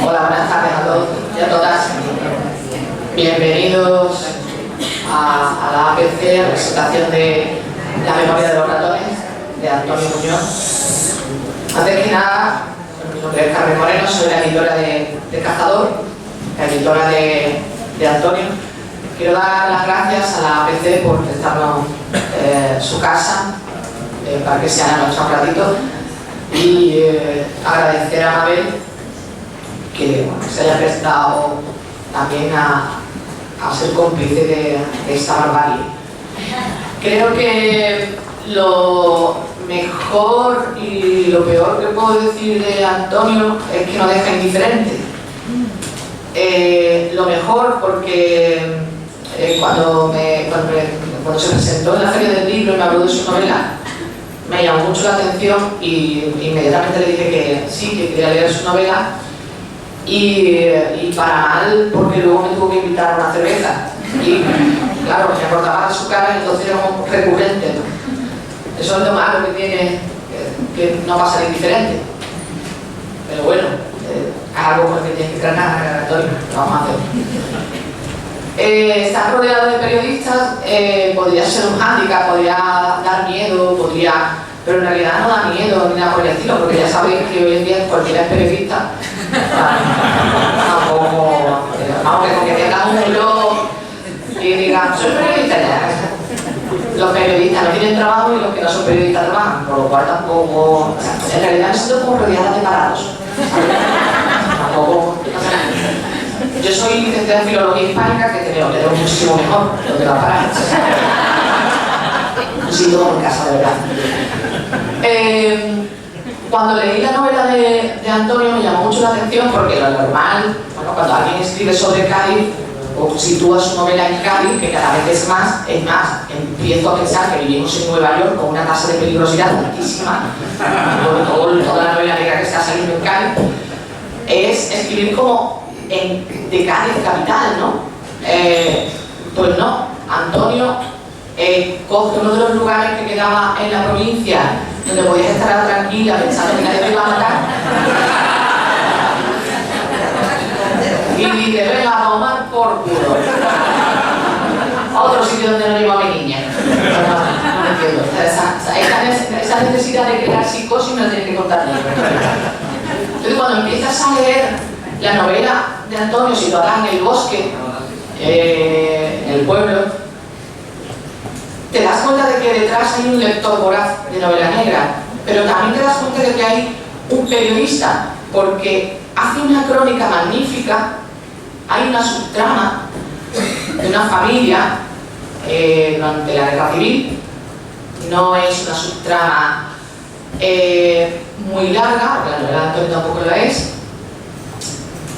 Hola, buenas tardes a todos y a todas. Bienvenidos a la APC, a la presentación de La memoria de los ratones, de Antonio Muñoz. Antes que nada, mi nombre es Carmen Moreno, soy la editora de Cazador, la editora de Antonio. Quiero dar las gracias a la APC por prestarnos su casa para que se haga nuestro ratito y agradecer a Mabel que se haya prestado también a ser cómplice de esta barbarie. Creo que lo mejor y lo peor que puedo decir de Antonio es que no deja indiferente. Lo mejor porque cuando se presentó en la Feria del Libro y me habló de su novela, me llamó mucho la atención y inmediatamente le dije que sí, que quería leer su novela y para mal, porque luego me tuvo que invitar a una cerveza y claro, me acordaba de su cara y entonces era como recurrente, ¿no? Eso es lo malo que tiene, que no pasa de indiferente, pero bueno, es algo con el que tienes que tratar, Antonio, lo vamos a hacer. Estar rodeado de periodistas podría ser un hándicap, podría dar miedo, pero en realidad no da miedo ni nada por el estilo, porque ya sabéis que hoy en día cualquiera es periodista. Tampoco, aunque con que tengas un blog y digan, soy periodista ya. Los periodistas no tienen trabajo y los que no son periodistas trabajan, por lo cual tampoco, en realidad me siento como rodeada de parados. Tampoco. Yo soy licenciada en Filología Hispánica, que te veo muchísimo mejor, no te va a parar. Sí, todo en casa, de verdad. Cuando leí la novela de Antonio me llamó mucho la atención porque lo normal, bueno, cuando alguien escribe sobre Cádiz o sitúa su novela en Cádiz, que cada vez es más, empiezo a pensar que vivimos en Nueva York con una tasa de peligrosidad altísima, toda la novela negra que está saliendo en Cádiz, es escribir como de Cádiz capital, ¿no? Pues no, Antonio coge uno de los lugares que quedaba en la provincia donde podías estar tranquila pensando que nadie te iba a matar y dice, venga a tomar por culo otro sitio donde no lleva a mi niña. No entiendo, esa necesidad de crear psicosis me la tienes que contar. Entonces cuando empiezas a leer la novela de Antonio situada en el bosque, en el pueblo, te das cuenta de que detrás hay un lector voraz de novela negra, pero también te das cuenta de que hay un periodista, porque hace una crónica magnífica, hay una subtrama de una familia durante la Guerra Civil, no es una subtrama muy larga, porque la novela de Antonio tampoco lo es,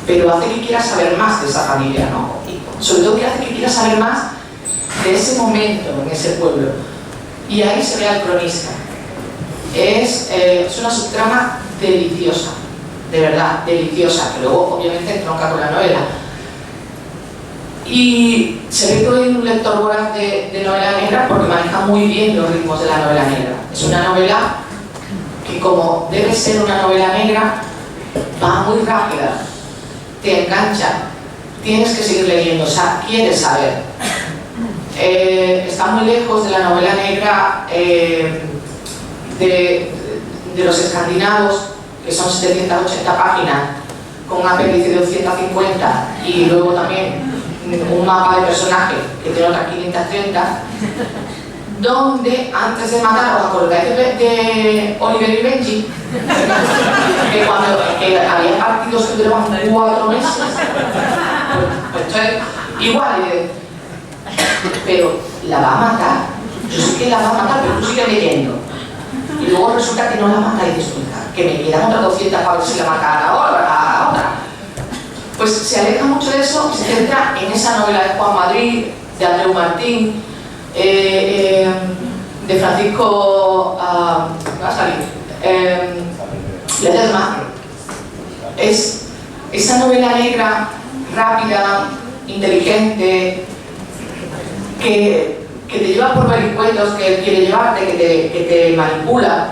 pero hace que quieras saber más de esa familia, ¿no? Y sobre todo que hace que quieras saber más de ese momento en ese pueblo, y ahí se ve al cronista. Es una subtrama deliciosa, de verdad, deliciosa, que luego obviamente entronca con la novela. Y se ve que hay un lector voraz de novela negra porque maneja muy bien los ritmos de la novela negra. Es una novela que, como debe ser una novela negra, va muy rápida, te engancha, tienes que seguir leyendo, o sea, quieres saber. Está muy lejos de la novela negra de los escandinavos, que son 780 páginas, con un apéndice de 250 y luego también un mapa de personajes que tiene otras 530, donde antes de matar, ¿os acordáis de Oliver y Benji? que había partidos que duraban 4 meses. Pues esto es igual, pero la va a matar. Yo sé que la va a matar, pero tú sigues leyendo. Y luego resulta que no la mata y dices, que me quedan otras 200 para ver si la mata a otra. Pues se aleja mucho de eso y se centra en esa novela de Juan Madrid, de Andreu Martín, de Francisco Ledesma. Es esa novela negra, rápida, inteligente, que te lleva por vericuetos que él quiere llevarte, que te manipula.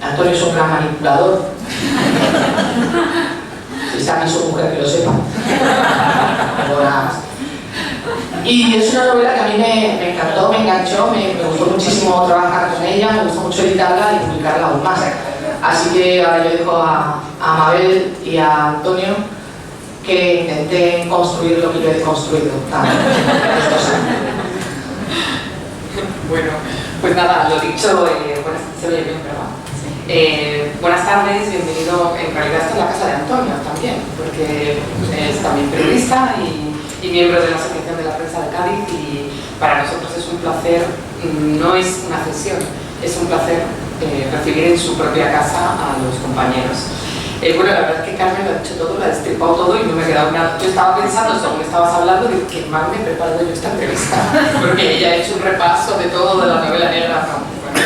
Antonio es un gran manipulador. sea ni su mujer que lo sepa. Pero nada más. Y es una novela que a mí me encantó, me enganchó, me gustó muchísimo trabajar con ella, me gustó mucho editarla y publicarla aún más. Así que ahora yo dejo a Mabel y a Antonio que intenten construir lo que yo he construido también estos años. Bueno, pues nada, lo dicho, se oye bien, ¿verdad? Buenas tardes, bienvenido. En realidad está en la casa de Antonio también, porque es también periodista y miembro de la Asociación de la Prensa de Cádiz, y para nosotros es un placer, no es una cesión, es un placer recibir en su propia casa a los compañeros. Bueno, la verdad es que Carmen lo ha dicho todo, lo ha destripado todo y no me ha quedado nada. Yo estaba pensando, según estabas hablando, de que mal me he preparado yo esta entrevista, porque ella ha hecho un repaso de todo, de la novela negra. Bueno,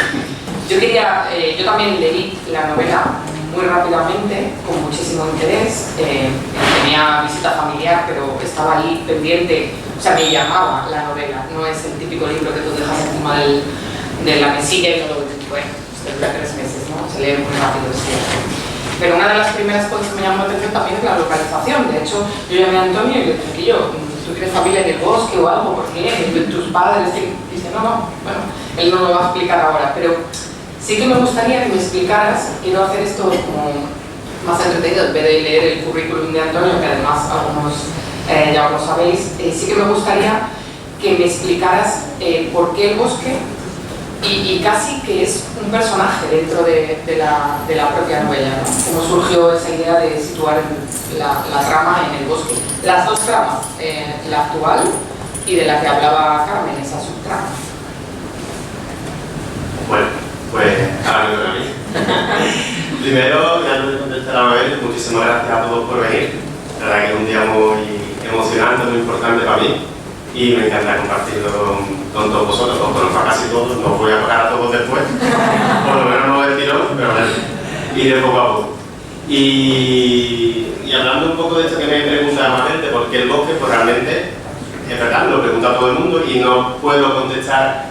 yo también leí la novela muy rápidamente, con muchísimo interés. Tenía visita familiar, pero estaba ahí pendiente, o sea, me llamaba la novela, no es el típico libro que tú dejas encima de la mesilla y no lo ves. Bueno, se dura 3 meses, ¿no? Se lee muy rápido, es cierto. Pero una de las primeras cosas que me llamó la atención también es la localización. De hecho, yo llamé a Antonio y le dije, Chiquillo, ¿tú tienes familia en el bosque o algo? ¿Por qué? ¿Tus padres? Y dice, no, bueno, él no lo va a explicar ahora, pero sí que me gustaría que me explicaras. Quiero hacer esto como más entretenido, en vez de leer el currículum de Antonio, que además algunos ya lo sabéis. Sí que me gustaría que me explicaras por qué el bosque, y casi que es un personaje dentro de la propia novela, ¿no? Cómo surgió esa idea de situar la trama en el bosque. Las dos tramas, la actual y de la que hablaba Carmen, esa subtrama. Bueno, pues ahora me toca a mí. Primero, ya antes de contestar a Mabel, muchísimas gracias a todos por venir. La verdad que es un día muy emocionante, muy importante para mí. Y me encanta compartirlo con todos vosotros. Os conozco a casi todos, no os voy a tocar a todos después, por lo menos no del tirón, pero bueno, iré poco a poco. Y hablando un poco de esto que me pregunta Mabel, de por qué el bosque, pues realmente es verdad, lo pregunta todo el mundo y no puedo contestar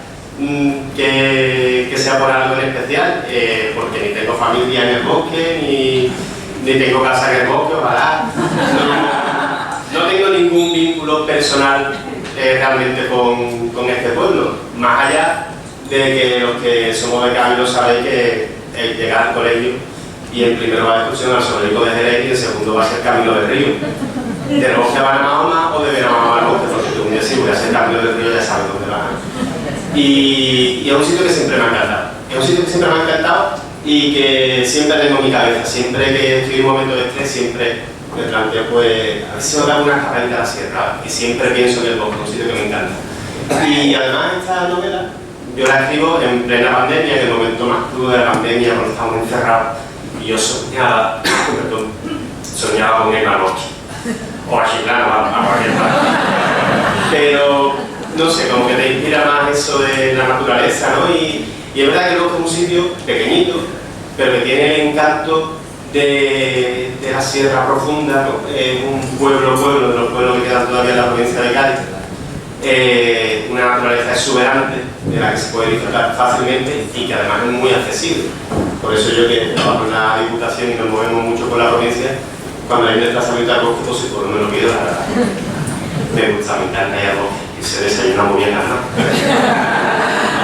que sea por algo en especial, porque ni tengo familia en el bosque, ni tengo casa en el bosque, ojalá. No tengo ningún vínculo personal realmente con este pueblo, más allá de que los que somos de Cádiz lo sabéis que el llegar al colegio y en primero va a excursionar sobre el Pico de Jerez y en segundo va a ser Camino del Río. Del bosque van a Mahoma o de Benamahoma al bosque, porque tú un día sí voy a hacer Camino del Río, ya sabes dónde van. Y es un sitio que siempre me ha encantado. Es un sitio que siempre me ha encantado y que siempre tengo en mi cabeza. Siempre que estoy en un momento de estrés, siempre me planteo, pues, a ver si me da una escapadita a la sierra, y siempre pienso en el bosque, un sitio que me encanta. Y además esta novela, yo la escribo en plena pandemia, en el momento más crudo de la pandemia, cuando estábamos encerrados, y yo soñaba con irme al bosque, o a Chiclana, a cualquier parte. Pero, no sé, como que te inspira más eso de la naturaleza, ¿no? Y es verdad que el bosque es un sitio pequeñito, pero que tiene el encanto de la Sierra Profunda, ¿no? Es un pueblo de los pueblos que quedan todavía en la provincia de Cádiz, una naturaleza exuberante de la que se puede disfrutar fácilmente y que además es muy accesible. Por eso yo que trabajo en la Diputación y nos movemos mucho por la provincia, cuando hay un desplazamiento al bosque, pues si por lo menos pido, la verdad. Me gusta, me encanta ir al bosque y se desayuna muy bien, ¿no?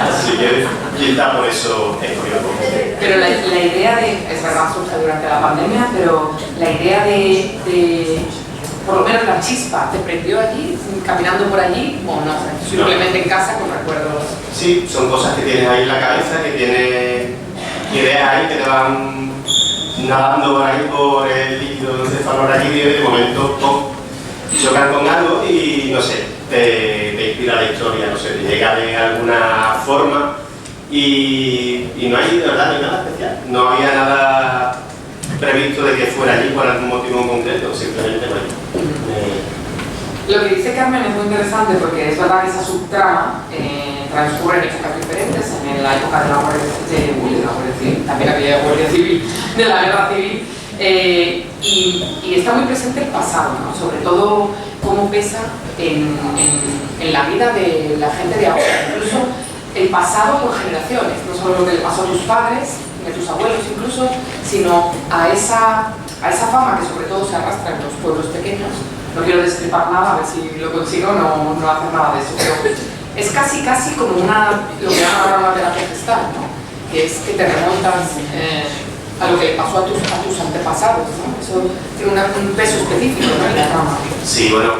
Así que quizá por eso escogí el bosque. Pero la idea de, es verdad, surge durante la pandemia, pero la idea de por lo menos la chispa, ¿te prendió allí, caminando por allí, o no? Simplemente en casa con recuerdos. Sí, son cosas que tienes ahí en la cabeza, que tienes ideas ahí que te van nadando por ahí por el líquido encefalorraquídeo y de momento chocan con algo y no sé, te inspira la historia, no sé, te llega de alguna forma y no hay de verdad ni nada especial, no había nada previsto de que fuera allí por algún motivo en concreto, simplemente no hay. Lo que dice Carmen es muy interesante porque es verdad que esa subtrama transcurre en épocas diferentes, en la época de la Guardia Civil, también había Guardia Civil, de la Guerra Civil, y está muy presente el pasado, ¿no? Sobre todo cómo pesa en la vida de la gente de ahora, incluso el pasado por generaciones, no solo lo que le pasó a tus padres, a tus abuelos incluso, sino a a esa fama que sobre todo se arrastra en los pueblos pequeños. No quiero destripar nada, a ver si lo consigo, no hacer nada de eso, pero es casi como lo que llaman ahora una terapia gestal, ¿no? Que es que te remontas a lo que le pasó a tus antepasados, ¿no? Eso tiene un peso específico, ¿no?, en la trama. Sí, bueno,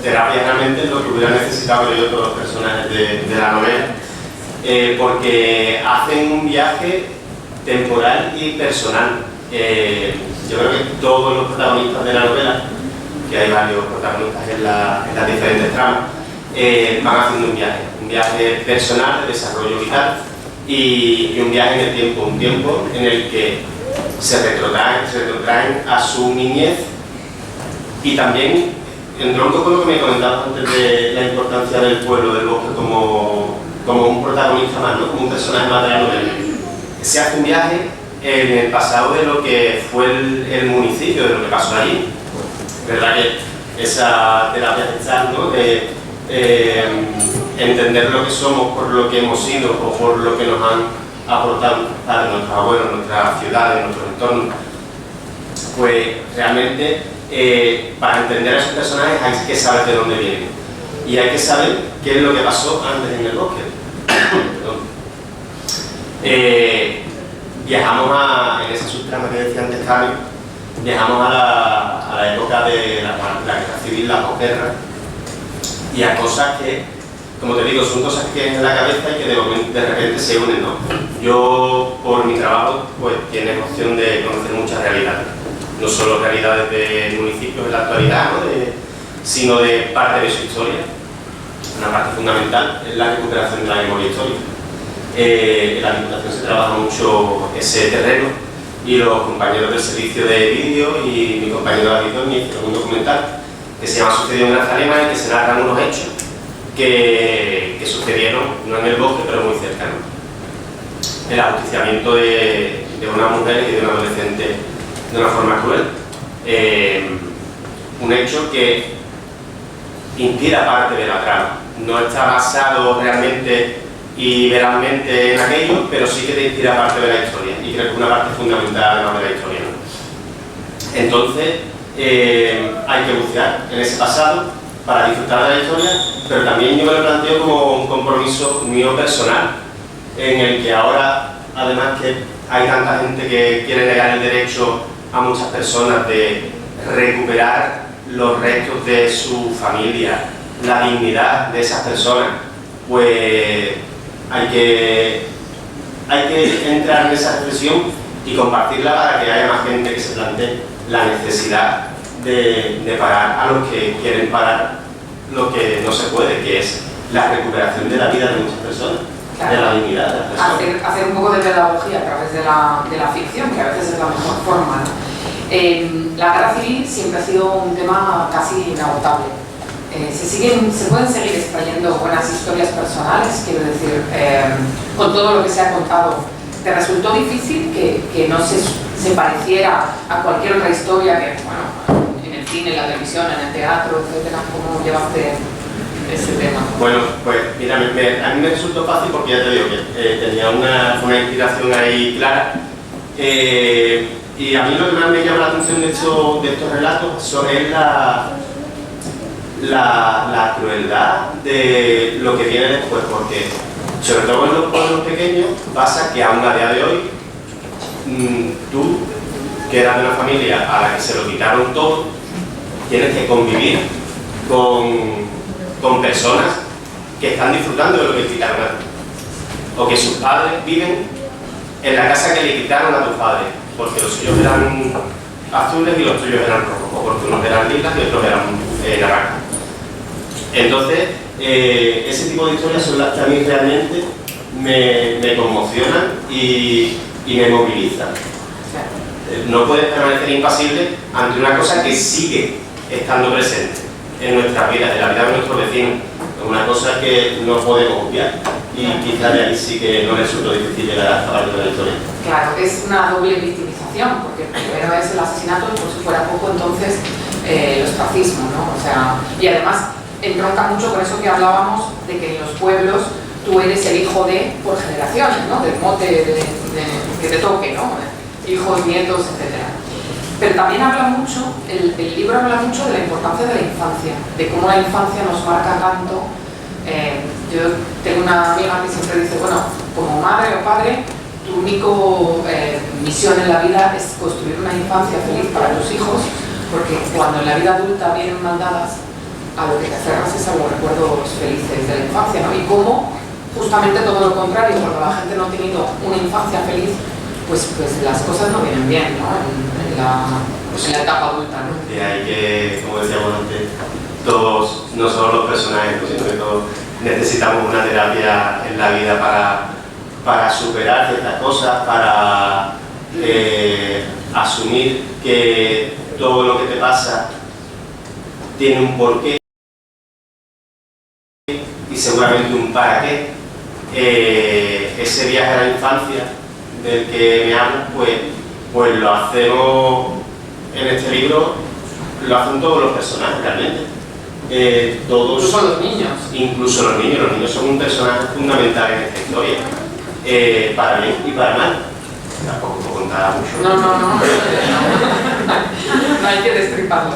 terapia realmente es lo que hubiera necesitado yo todos los personajes de la novela, porque hacen un viaje temporal y personal. Yo creo que todos los protagonistas de la novela, que hay varios protagonistas en las diferentes tramas, van haciendo un viaje personal de desarrollo vital y un viaje en el tiempo, un tiempo en el que se retrotraen a su niñez y también entronco con lo que me comentabas antes de la importancia del pueblo, del bosque como un protagonista más, ¿no?, como un personaje más de la novela. Se hace un viaje en el pasado de lo que fue el municipio, de lo que pasó allí. ¿Verdad que esa terapia gestal, ¿no?, de entender lo que somos por lo que hemos sido o por lo que nos han aportado nuestros abuelos, nuestras ciudades, nuestros entornos? Pues realmente para entender a esos personajes hay que saber de dónde vienen y hay que saber qué es lo que pasó antes en el bosque. Viajamos en esa subtrama que decía antes Cami, viajamos a la época de la guerra civil, la posguerra, y a cosas que, como te digo, son cosas que tienes en la cabeza y que de repente se unen, ¿no? Yo, por mi trabajo, pues tienes opción de conocer muchas realidades, no solo realidades de municipios en la actualidad, ¿no?, sino de parte de su historia. Una parte fundamental es la recuperación de la memoria histórica. En la Diputación se trabaja mucho ese terreno y los compañeros del servicio de vídeo y mi compañero David Doñi hicieron un documental que se llama Sucedió en Grazalema, en que se narran unos hechos que sucedieron, no en el bosque, pero muy cercano. El ajusticiamiento de una mujer y de un adolescente de una forma cruel. Un hecho que inspira parte de la trama. No está basado realmente y veralmente en aquello, pero sí que te inspira parte de la historia, y creo que es una parte fundamental además de la historia, ¿no? Entonces, hay que bucear en ese pasado para disfrutar de la historia, pero también yo me lo planteo como un compromiso mío personal, en el que ahora, además que hay tanta gente que quiere negar el derecho a muchas personas de recuperar los restos de su familia, la dignidad de esas personas, pues hay que entrar en esa reflexión y compartirla para que haya más gente que se plantee la necesidad de parar a los que quieren parar lo que no se puede, que es la recuperación de la vida de muchas personas, claro, de la dignidad de las personas. Hacer un poco de pedagogía a través de la ficción, que a veces es la mejor forma, ¿no? La guerra civil siempre ha sido un tema casi inagotable. Se pueden seguir extrayendo buenas historias personales, quiero decir, con todo lo que se ha contado. ¿Te resultó difícil que no se pareciera a cualquier otra historia que, bueno, en el cine, en la televisión, en el teatro, etcétera? ¿Cómo llevaste ese tema? Bueno, pues mira, a mí me resultó fácil porque ya te digo que tenía una inspiración ahí clara. Y a mí lo que más me llama la atención de estos relatos es la crueldad de lo que viene después, porque sobre todo en los pueblos pequeños pasa que aún a día de hoy tú, que eras de una familia a la que se lo quitaron todo, tienes que convivir con personas que están disfrutando de lo que te quitaron a ti, o que sus padres viven en la casa que le quitaron a tus padres, porque los suyos eran azules y los tuyos eran rojos, o porque unos eran lilas y otros eran naranjas. Entonces, ese tipo de historias son las que a mí realmente me conmocionan y me movilizan. No puedes permanecer impasible ante una cosa que sigue estando presente en nuestras vidas, en la vida de nuestros vecinos. Es una cosa que no podemos obviar y quizás de ahí sí que no resulta difícil llegar a esta parte de la historia. Claro, es una doble victimización, porque primero es el asesinato y por si fuera poco entonces el ostracismo, ¿no? O sea, y además entronca mucho con eso que hablábamos de que en los pueblos tú eres el hijo de por generaciones, ¿no? Del mote que te toque, ¿no? Hijos, nietos, etc. Pero también habla mucho, el libro habla mucho de la importancia de la infancia, de cómo la infancia nos marca tanto. Yo tengo una amiga que siempre dice, bueno, como madre o padre, tu único misión en la vida es construir una infancia feliz para tus hijos, porque cuando en la vida adulta vienen maldadas, a lo que te aferras es a los recuerdos felices de la infancia, ¿no? Y cómo justamente todo lo contrario, cuando la gente no ha tenido una infancia feliz, pues las cosas no vienen bien, ¿no? En la etapa adulta, ¿no? Y hay que, como decíamos antes, todos, no solo los personajes, sino que todos necesitamos una terapia en la vida para superar ciertas cosas, para asumir que todo lo que te pasa tiene un porqué y seguramente un para qué. Ese viaje a la infancia del que me hablas, pues lo hacemos en este libro, lo hacen todos los personajes realmente. Todos, incluso los niños. Los niños son un personaje fundamental en esta historia, para bien y para mal. Tampoco puedo contar mucho. No hay que destriparlo.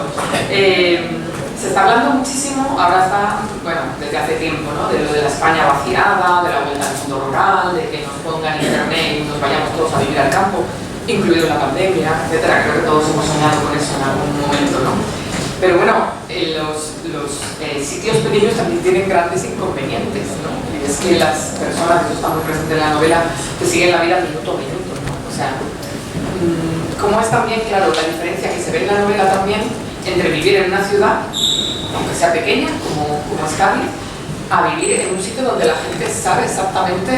Se está hablando muchísimo, ahora está, bueno, desde hace tiempo, ¿no? De lo de la España vaciada, de la vuelta al mundo rural, de que nos pongan internet y nos vayamos todos a vivir al campo, incluido la pandemia, etcétera. Creo que todos hemos soñado con eso en algún momento, ¿no? Pero bueno, los sitios pequeños también tienen grandes inconvenientes, ¿no? Y es que las personas, eso está muy presente en la novela, que siguen la vida minuto a minuto, ¿no? O sea, como es también, claro, la diferencia que se ve en la novela también entre vivir en una ciudad, aunque sea pequeña, como es Cádiz, a vivir en un sitio donde la gente sabe exactamente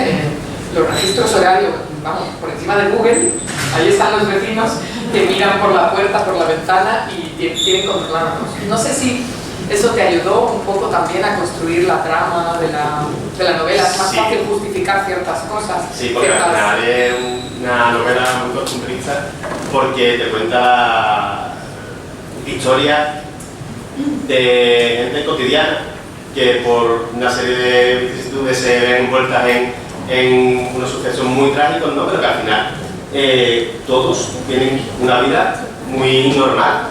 los registros horarios, vamos, por encima de Google, ahí están los vecinos que miran por la puerta, por la ventana y tienen controlados. No sé si eso te ayudó un poco también a construir la trama de la novela. Es más fácil justificar ciertas cosas. Sí, porque al final es una novela muy costumbrista porque te cuenta historias de gente cotidiana que por una serie de vicisitudes se ven envueltas en unos sucesos muy trágicos, ¿no? Pero que al final todos tienen una vida muy normal.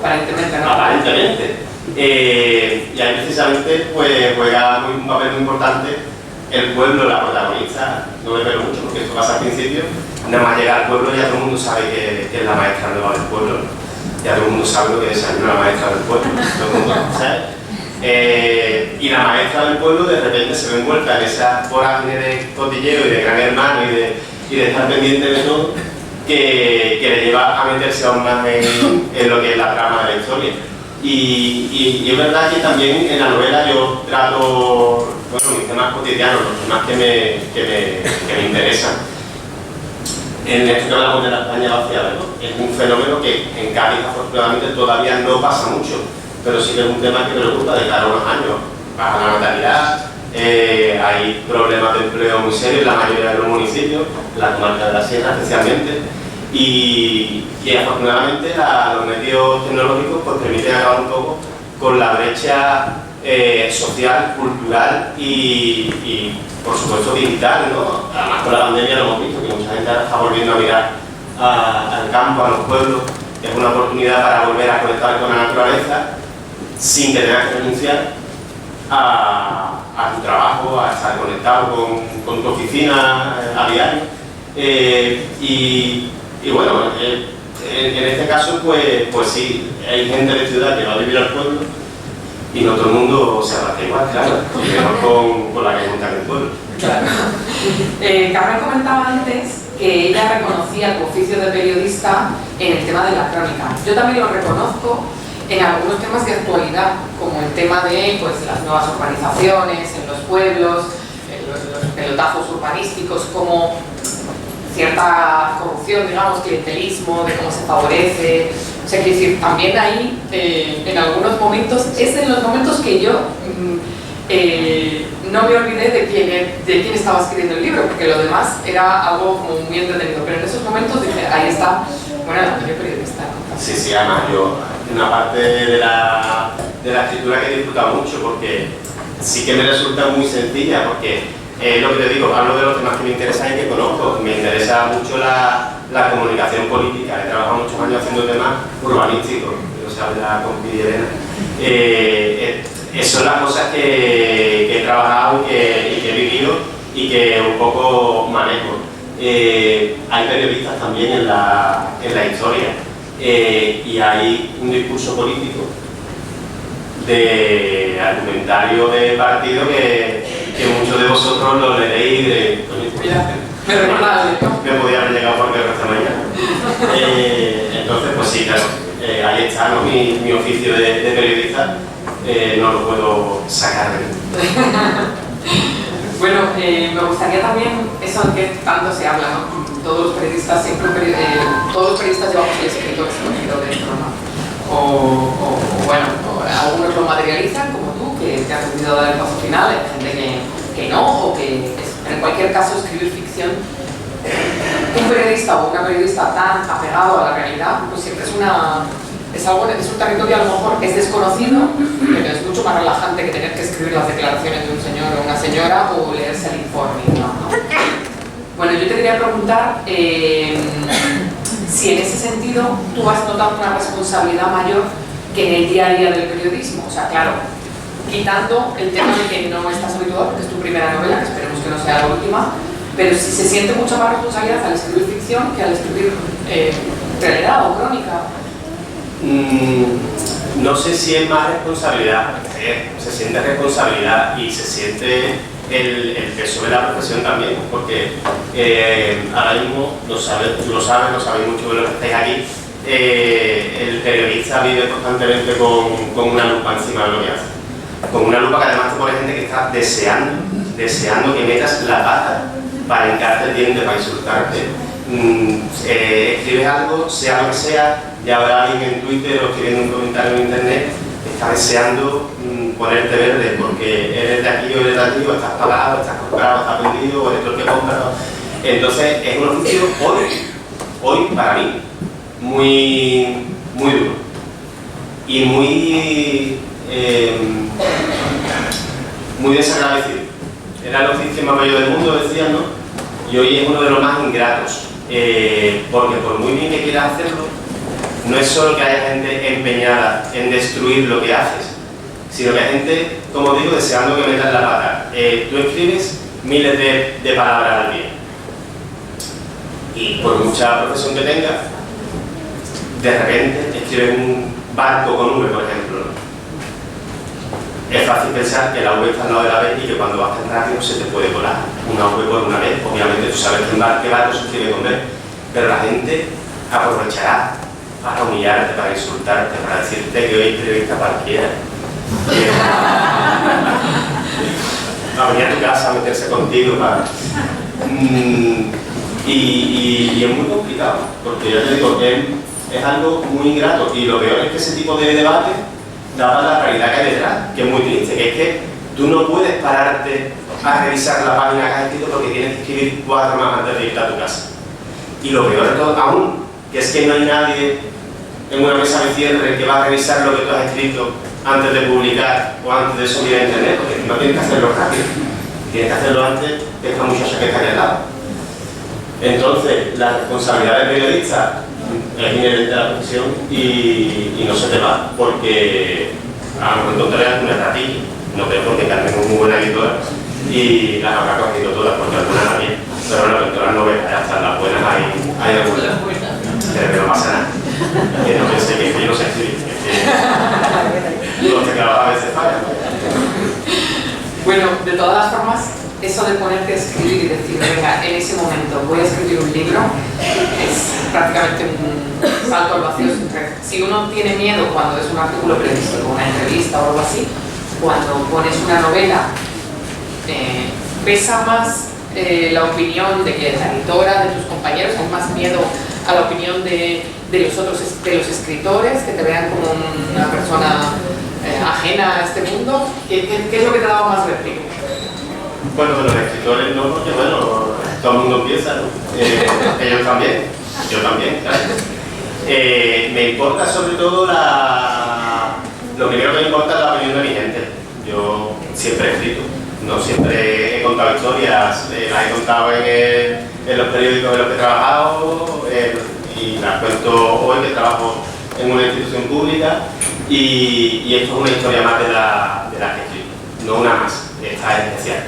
Aparentemente, ¿no? Aparentemente. Y ahí precisamente pues, juega un papel muy importante el pueblo, la protagonista. No me pelo mucho porque esto pasa al principio. Nada más llegar al pueblo ya todo el mundo sabe que es la maestra nueva del pueblo. Ya todo el mundo sabe lo que desayuna la maestra del pueblo. Todo el mundo sabe. Y la maestra del pueblo de repente se ve envuelta en esa vorágine de cotilleo y de gran hermano y de estar pendiente de todo, que le lleva a meterse aún más en lo que es la trama de la historia. Y es verdad que también en la novela yo trato, bueno, mis temas cotidianos, los temas que me interesan. En esto que hablamos de la España vaciada, ¿no? Es un fenómeno que en Cádiz afortunadamente todavía no pasa mucho, pero sí que es un tema que preocupa de cara a unos años. Baja la natalidad, hay problemas de empleo muy serios en la mayoría de los municipios, la comarca de la Sierra especialmente, y afortunadamente los medios tecnológicos pues, permiten acabar un poco con la brecha social, cultural y por supuesto digital, ¿no? Además con la pandemia lo hemos visto, que mucha gente ahora está volviendo a mirar al campo, a los pueblos. Es una oportunidad para volver a conectar con la naturaleza sin que tengas que renunciar a tu trabajo, a estar conectado con tu oficina a diario. Y bueno, en este caso pues sí, hay gente de ciudad que va a vivir al pueblo y no todo el mundo se adapta igual, claro, y menos con la que monta en el pueblo. Claro. Carmen comentaba antes que ella reconocía tu oficio de periodista en el tema de la crónica. Yo también lo reconozco en algunos temas de actualidad, como el tema de pues, las nuevas urbanizaciones en los pueblos, los pelotazos urbanísticos, como cierta corrupción, digamos, clientelismo, de cómo se favorece. O sea, quiero decir, también ahí, en algunos momentos, es en los momentos que yo no me olvidé de quién estaba escribiendo el libro, porque lo demás era algo como muy entretenido, pero en esos momentos dije, ahí está, bueno, el anterior periodista, ¿no? Sí, además yo, una parte de la escritura que he disfrutado mucho, porque sí que me resulta muy sencilla, porque lo que te digo, hablo de los temas que me interesan y que conozco. Me interesa mucho la la comunicación política. He trabajado muchos años haciendo temas urbanísticos, o sea, con Pidi Elena. Son las cosas que he trabajado y que he vivido y que un poco manejo. Hay periodistas también en la historia y hay un discurso político de argumentario de partido que muchos de vosotros lo leéis de me podía haber llegado porque esta mañana. Entonces, pues sí, claro, ahí está, ¿no? mi oficio de periodista, no lo puedo sacar de mí. Bueno, me gustaría también eso en que tanto se habla, ¿no? Todos los periodistas siempre, todos los periodistas llevamos el escritor escondido dentro, ¿no? Bueno, algunos lo materializan, como tú, que te has decidido dar el paso final, hay gente que no, o que en cualquier caso escribir ficción. Un periodista o una periodista tan apegado a la realidad, pues siempre es un territorio a lo mejor es desconocido, pero es mucho más relajante que tener que escribir las declaraciones de un señor o una señora o leerse el informe, ¿no? Bueno, yo te quería preguntar si en ese sentido tú has notado una responsabilidad mayor que en el día a día del periodismo. O sea, claro, quitando el tema de que no estás habituado, porque es tu primera novela, que esperemos que no sea la última, pero si se siente mucha más responsabilidad al escribir ficción que al escribir realidad o crónica. No sé si es más responsabilidad, se siente responsabilidad y se siente el peso de la profesión también, porque ahora mismo, tú lo sabéis mucho de los que estáis aquí, el periodista vive constantemente con una lupa encima de lo que hace. Con una lupa que además te pone gente que está deseando que metas la pata para hincarte el diente, para insultarte. Escribes algo, sea lo que sea, ya habrá alguien en Twitter o escribiendo un comentario en internet que está deseando ponerte verde porque eres de aquí o eres de allí, o estás pagado, estás comprado, estás vendido, o eres el que compra. Entonces es un oficio hoy para mí muy duro y muy desagradecido. Era el oficio más bello del mundo, decían, ¿no? Y hoy es uno de los más ingratos, porque por muy bien que quieras hacerlo, no es solo que haya gente empeñada en destruir lo que haces, sino que hay gente, como digo, deseando que metas la pata. Tú escribes miles de palabras al día y por mucha profesión que tengas, de repente escribes un barco con V, por ejemplo, ¿no? Es fácil pensar que la V está al lado de la B y que cuando vas tan rápido se te puede colar una V por una B. Obviamente tú sabes qué barco se escribe con B, pero la gente aprovechará para humillarte, para insultarte, para decirte que hoy entrevista cualquiera. Va a venir a tu casa a meterse contigo para... y es muy complicado, porque ya te digo que es algo muy ingrato y lo peor es que ese tipo de debate daba la realidad que hay detrás, que es muy triste, que es que tú no puedes pararte a revisar la página que has escrito porque tienes que escribir 4 más antes de irte a tu casa. Y lo peor de todo aún, que es que no hay nadie en una mesa de cierre que va a revisar lo que tú has escrito antes de publicar o antes de subir a internet, porque no tienes que hacerlo rápido, tienes que hacerlo antes de esta muchacha que está aquí al lado. Entonces, la responsabilidad del periodista es inherente a la profesión y no se te va, porque a lo mejor encontrarás una ratilla, no creo, porque Carmen es muy buena editora y las habrá cogido todas, porque algunas también, pero bueno, en todas las novelas, hasta las buenas hay algunas, pero que no pasa nada, que no pensé que yo no sé escribir, que los teclados a veces fallan. Bueno, de todas las formas, eso de ponerte a escribir y decir, venga, en ese momento voy a escribir un libro, es prácticamente un salto al vacío. Si uno tiene miedo cuando es un artículo periodístico, una entrevista o algo así, cuando pones una novela, pesa más la opinión de que la editora, de tus compañeros, hay más miedo a la opinión de los escritores, que te vean como una persona ajena a este mundo. ¿Qué es lo que te daba más vértigo? Bueno, de los escritores no, porque bueno, todo el mundo empieza, ¿no? Ellos también, yo también, claro. Me importa sobre todo lo primero que me importa es la opinión de mi gente. Yo siempre he escrito, no siempre he contado historias, las he contado en en los periódicos en los que he trabajado, y las cuento hoy que trabajo en una institución pública, y esto es una historia más de la que escribo, no una más, esta es especial.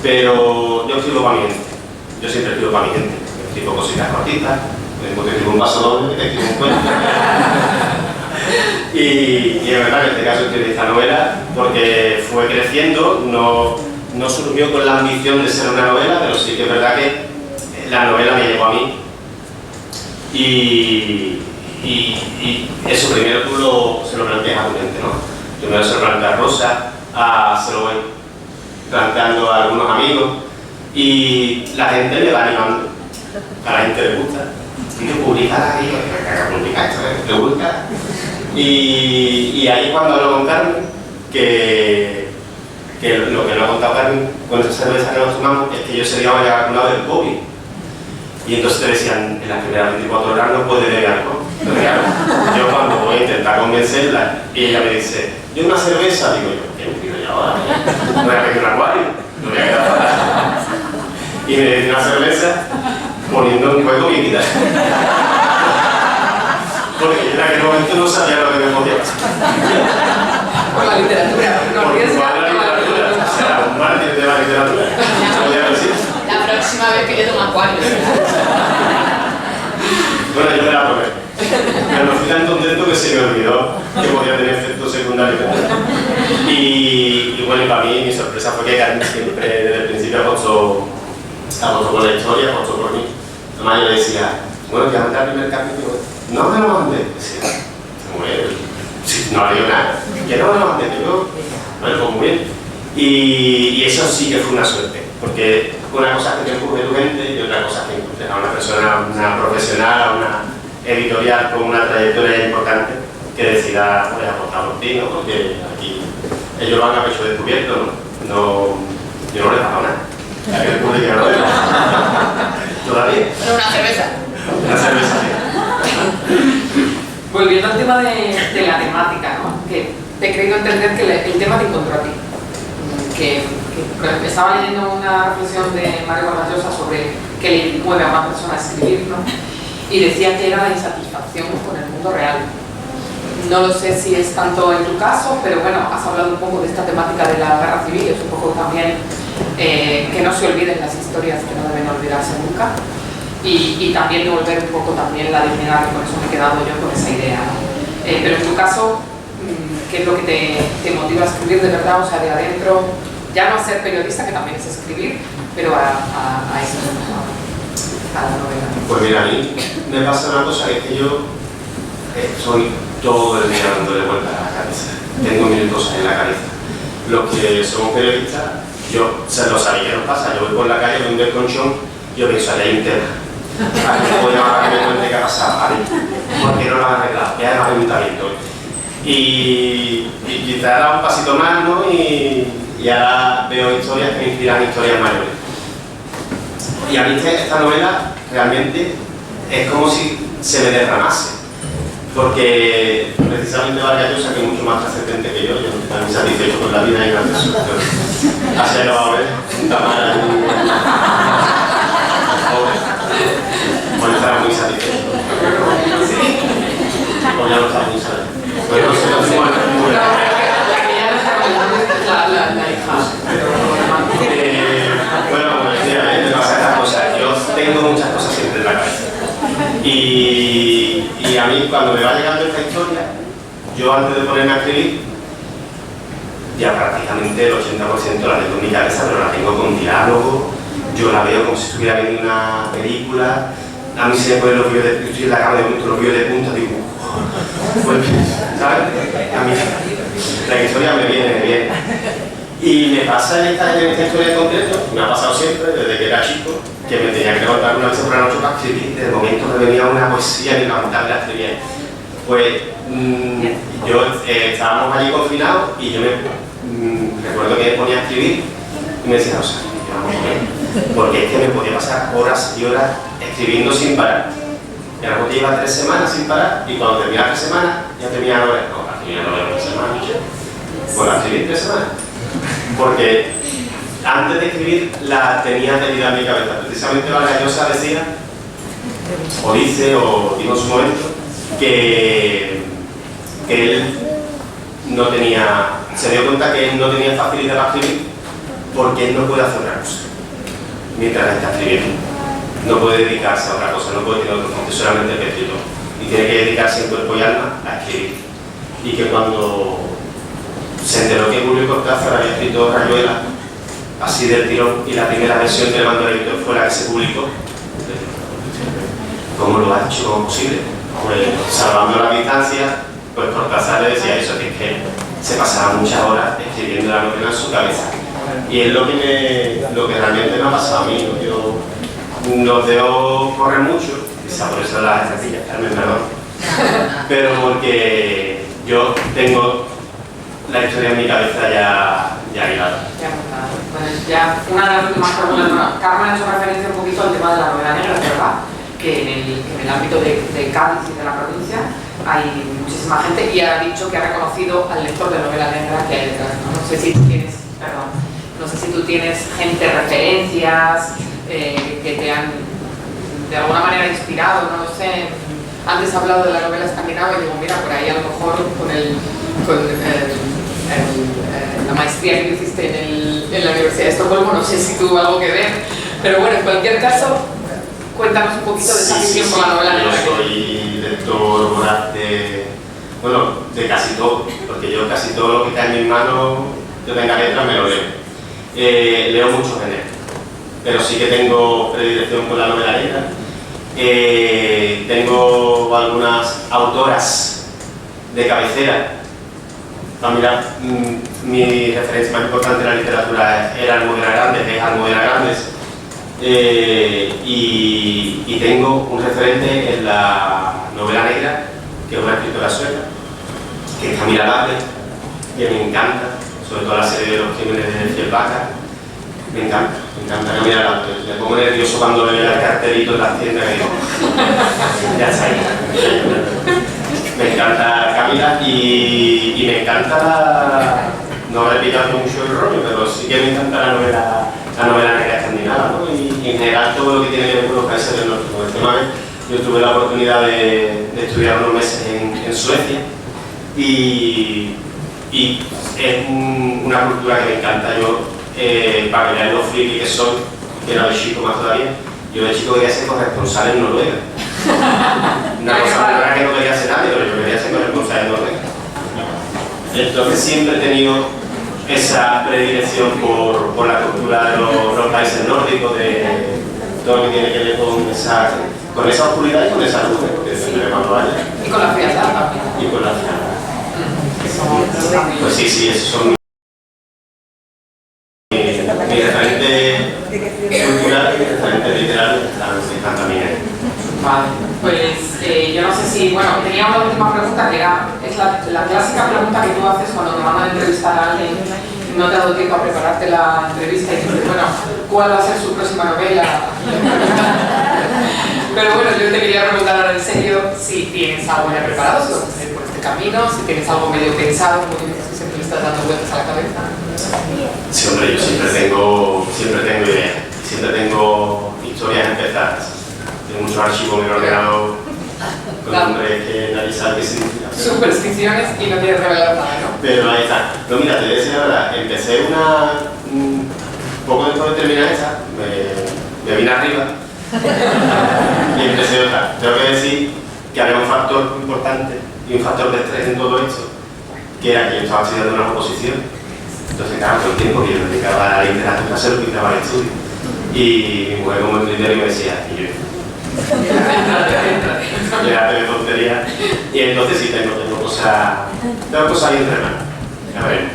Pero yo escribo para mi gente, yo siempre escribo para mi gente, escribo cositas cortitas, te escribo un paso doble, te escribo un cuento. Y es verdad que en este caso escribí esta novela porque fue creciendo, no surgió con la ambición de ser una novela, pero sí que es verdad que la novela me llegó a mí. Y eso primero tú se lo planteas a tu gente, ¿no? Primero se lo plantea a Rosa, se lo voy planteando a algunos amigos y la gente le va animando, a la gente le gusta. Y tú publicas ahí, publicas esto, te gusta. Y ahí cuando hablo con Carmen, que lo que no ha contado Carmen con esa cerveza que nos tomamos es que yo ese día me había vacunado del COVID. Y entonces te decían, en las primeras 24 horas no puedes beber algo. Pero claro, yo cuando voy a intentar convencerla y ella me dice, yo una cerveza, digo yo, ¿qué me pido yo ahora? No voy a pedir un acuario, no voy a quedar para. Y me dice una cerveza poniendo en juego mi vida. Porque yo en aquel momento no sabía lo que me podía pasar. Por la literatura, por la literatura, o sea, un mártir de la literatura. La próxima vez que le tomo acuario. Bueno, yo me la probé. Pero me fui tan contento que se me olvidó que podía tener efectos secundarios. Y bueno, y para mí mi sorpresa fue que Carmen siempre desde el principio apostó por la historia, apostó por mí. Además yo le decía, bueno, que mandar el primer capítulo. No me lo mandé. Decía, bueno, si no había nada, que no me lo mandé, yo, bueno, pues muy bien. Y eso sí que fue una suerte, porque una cosa es que te empuje tu gente y otra cosa es que encuentres a una persona, una profesional, a una editorial con una trayectoria importante que decida pues, apostar por ti, ¿no? Porque aquí ellos van a pecho descubierto, ¿no? Yo no les pago nada. A que el público no le paga. ¿Todavía? Pero una cerveza. Una cerveza, sí. Volviendo al tema de la temática, ¿no? Que te he creído entender que el tema te encontró a ti. Que estaba leyendo una reflexión de Mario Vargas Llosa sobre que le mueve a una persona a escribir, ¿no? Y decía que era la insatisfacción con el mundo real. No lo sé si es tanto en tu caso, pero bueno, has hablado un poco de esta temática de la guerra civil, es un poco también que no se olviden las historias que no deben olvidarse nunca. Y también devolver un poco también la dignidad, que por eso me he quedado yo con esa idea, ¿no? Pero en tu caso, ¿qué es lo que te motiva a escribir de verdad? O sea, de adentro, ya no a ser periodista, que también es escribir, pero a eso, a la novela. Pues mira, a mí me pasa una cosa, que es que yo soy todo el día dándole vueltas a la cabeza. Tengo mil cosas en la cabeza. Los que somos periodistas, lo sabía que nos pasa. Yo voy por la calle, veo un desconchón, yo pienso, allá hay un tema. ¿A qué voy a llamar a que me cuente qué ha pasado? A ver, ¿por qué no lo han arreglado? ¿Qué hay más ayuntamiento? Y quizás da un pasito más, ¿no? Y ahora veo historias que me inspiran historias mayores. Y a mí esta novela realmente es como si se me derramase. Porque precisamente Vargas Llosa, que es mucho más trascendente que yo estoy también satisfecho con la vida y la persona. Así lo va a ver, un Tamara estará muy satisfecho. O ya no está muy satisfecho. Bueno, no sé, no sé, bueno, como decía, me pasa estas cosas. Yo tengo muchas cosas siempre en la cabeza. Y a mí, cuando me va llegando esta historia, yo antes de ponerme a escribir, ya prácticamente el 80% la tengo en mi cabeza, pero la tengo con diálogo. Yo la veo como si estuviera viendo una película. A mí se me ponen los vídeos de... Yo estoy en la cama de punto, los vídeos de punta, digo... Pues, ¿sabes? A mí la historia me viene. Y me pasa en esta historia en concreto, me ha pasado siempre, desde que era chico, que me tenía que levantar una vez por la noche para escribir. De momento me venía una poesía y levantarme a escribir. Pues estábamos allí confinados y yo recuerdo que me ponía a escribir y me decía, o sea, vamos a ver. Porque es que me podía pasar horas y horas escribiendo sin parar. Y ahora te lleva 3 semanas sin parar y cuando termina 3 semanas ya termina la novela. No, la termina la novela en 3 semanas. Bueno, la escribí en 3 semanas. Porque antes de escribir la tenía metida en mi cabeza. Precisamente Vargas Llosa decía, o dice, o dijo en su momento, que él no tenía, se dio cuenta que él no tenía facilidad para escribir porque él no puede hacer otra cosa mientras está escribiendo. No puede dedicarse a otra cosa, no puede tener otro fondo, solamente el escritor. Y tiene que dedicarse en cuerpo y alma a escribir. Y que cuando se enteró que Julio Cortázar había escrito Rayuela, así del tirón, y la primera versión que le mandó el editor fue la que se publicó, ¿cómo lo ha hecho posible? Pues salvando la distancia, pues Cortázar le decía eso, que es que se pasaba muchas horas escribiendo la novela en su cabeza. Y es lo que realmente me ha pasado a mí, ¿no? Yo los dedos corren mucho, quizá por eso las estrategias, Carmen, perdón, pero porque yo tengo la historia en mi cabeza ya hilada. Pues ya una de las últimas preguntas, bueno, Carmen ha hecho referencia un poquito al tema de la novela negra, ¿verdad? Que en el ámbito de Cádiz y de la provincia hay muchísima gente y ha dicho que ha reconocido al lector de novela negra que hay detrás. No sé si tú tienes, no sé si tú tienes gente, referencias que te han de alguna manera inspirado, no lo sé. Antes he hablado de la novela escandinava y digo, mira, por ahí a lo mejor con la maestría que hiciste en la Universidad de Estocolmo, no sé si tuvo algo que ver, pero bueno, en cualquier caso, cuéntanos un poquito de esa visión con la novela negra. Yo soy lector voraz de casi todo, porque yo casi todo lo que está en mis manos, yo tenga letras, me lo leo. Leo muchos géneros, pero sí que tengo predilección por la novela negra. Tengo algunas autoras de cabecera. Mira, mi referencia más importante en la literatura era Almudena Grandes, es Almudena Grandes, y tengo un referente en la novela negra, que es una escritora sueca, que es Camila Lappé, que me encanta, sobre todo la serie de los crímenes de Fjällbacka. Me encanta Camila Lappé. Me pongo nervioso cuando veo el cartelito en las tiendas y digo, ya está ahí. Me encanta Camila y me encanta no repitando mucho el rollo, pero sí que me encanta la novela negra escandinava, ¿no? Y en general todo lo que tiene que ver con los países del norte. Como decía Mabel, yo tuve la oportunidad de estudiar unos meses en Suecia y es una cultura que me encanta. Yo, para que vean lo friki que soy, que era de chico más todavía, yo de chico quería ser corresponsal en Noruega. Una cosa que no quería ser nadie, pero yo quería ser corresponsal en Noruega. Entonces siempre he tenido esa predilección por la cultura de los países nórdicos, de todo lo que tiene que ver con esa oscuridad y con esa luz, porque depende de cuando vaya. Y con la frialdad también. Y con la frialdad. Pues sí, esos son mi referente cultural y mi referente literal están también ahí. Vale, pues yo no sé si, bueno, tenía una última pregunta que es la clásica pregunta que tú haces cuando te mandan a entrevistar a alguien, no te ha dado tiempo a prepararte la entrevista y dices, bueno, ¿cuál va a ser su próxima novela? Pero bueno, yo te quería preguntar ahora en serio si tienes algo ya preparado, si vas a seguir por este camino, si tienes algo medio pensado, como dices que siempre le estás dando vueltas a la cabeza. Sí, hombre, yo siempre tengo ideas, siempre tengo historias empezadas. Tengo muchos archivos en el ordenador con nombres que nadie sabe qué significa. Supersticiones y no quieres revelar nada, ¿no? Pero ahí está. No, mira, te voy a decir la verdad, empecé poco después de terminar esa, me vine arriba y empecé otra. Tengo que decir que había un factor importante y un factor de estrés en todo esto, que era que yo estaba estudiando una oposición. Entonces, claro, todo el tiempo que yo me dedicaba a la literatura se lo quitaba al estudio. Y mi mujer como el criterio me decía, y yo, ya de tontería. Y entonces sí tengo cosas ahí entre manos. Ya veremos.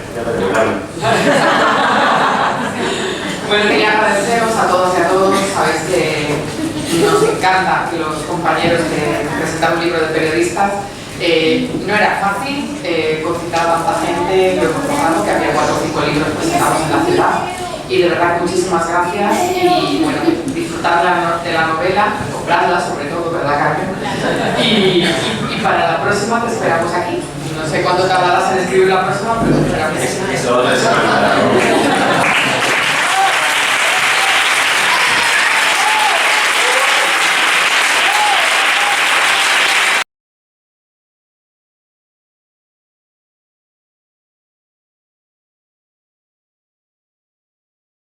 Bueno, quería agradeceros a todos y a todos. Sabéis que nos encanta que los compañeros que presentan un libro de periodistas. No era fácil concitar a tanta gente, lo hemos logrado, que había 4 o 5 libros presentados en la ciudad. Y de verdad que muchísimas gracias y bueno, disfrutar de la novela, comprarla sobre todo, ¿verdad, Carmen? Y para la próxima te esperamos aquí. No sé cuándo tardarás en escribir la próxima, pero te esperamos. Solo 3 semanas.